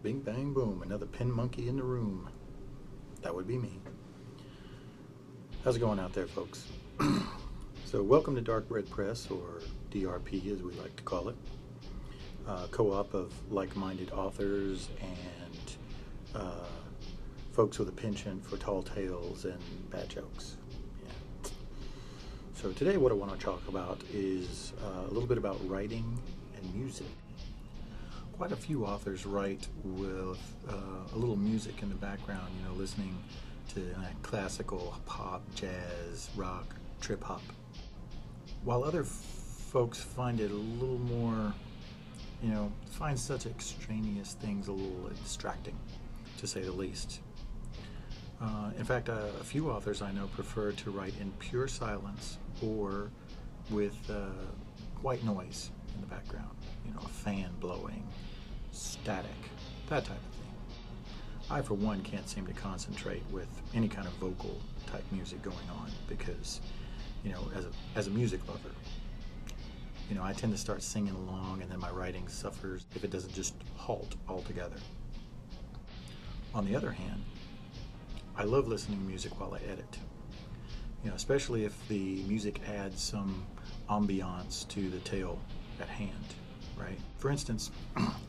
Bing, bang, boom. Another Penmonkey in the room. That would be me. How's it going out there, folks? So welcome to Dark Red Press, or DRP as we like to call it. Co-op of like-minded authors and folks with a penchant for tall tales and bad jokes. Yeah. So today what I want to talk about is a little bit about writing and music. Quite a few authors write with a little music in the background, you know, listening to classical, pop, jazz, rock, trip hop. While other folks find it a little more, you know, find such extraneous things a little distracting, to say the least. In fact, a few authors I know prefer to write in pure silence or with white noise in the background, you know, a fan blowing, static, that type of thing. I, for one, can't seem to concentrate with any kind of vocal type music going on because, you know, as a music lover, you know, I tend to start singing along and then my writing suffers if it doesn't just halt altogether. On the other hand, I love listening to music while I edit, you know, especially if the music adds some ambiance to the tale at hand, right? For instance,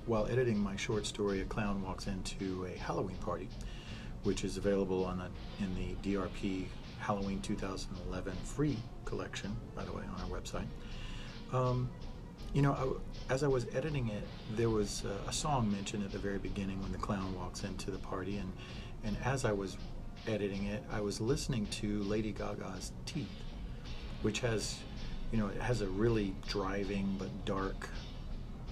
while editing my short story, A Clown Walks Into a Halloween Party, which is available in the DRP Halloween 2011 free collection, by the way, on our website. You know, as I was editing it, there was a song mentioned at the very beginning when the clown walks into the party, and as I was editing it, I was listening to Lady Gaga's Teeth, which has, you know, it has a really driving but dark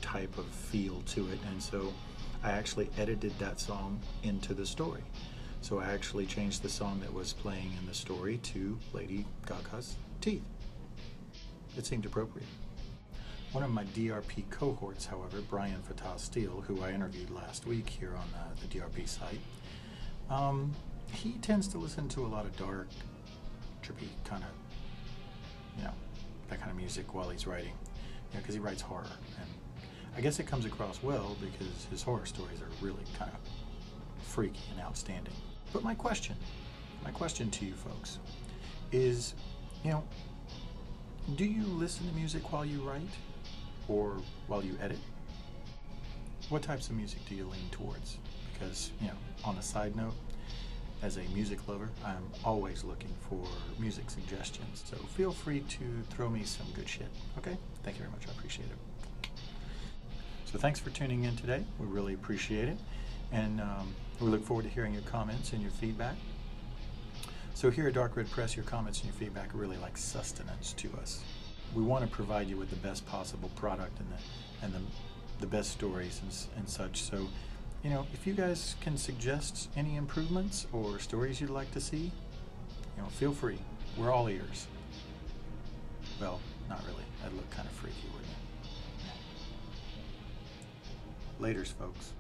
type of feel to it, and so I actually edited that song into the story. So I actually changed the song that was playing in the story to Lady Gaga's Teeth. It seemed appropriate. One of my DRP cohorts, however, Brian Fatah Steele, who I interviewed last week here on the DRP site, he tends to listen to a lot of dark, trippy kind of, you know, that kind of music while he's writing, you know, because he writes horror, and I guess it comes across well because his horror stories are really kind of freaky and outstanding. But my question to you folks is, you know, do you listen to music while you write or while you edit? What types of music do you lean towards? Because, you know, on a side note, as a music lover, I'm always looking for music suggestions. So feel free to throw me some good shit, okay? Thank you very much, I appreciate it. So thanks for tuning in today. We really appreciate it. And we look forward to hearing your comments and your feedback. So here at Dark Red Press, your comments and your feedback are really like sustenance to us. We want to provide you with the best possible product and the best stories and such. So, you know, if you guys can suggest any improvements or stories you'd like to see, you know, feel free. We're all ears. Well, not really. That'd look kind of freaky, wouldn't it? Laters, folks.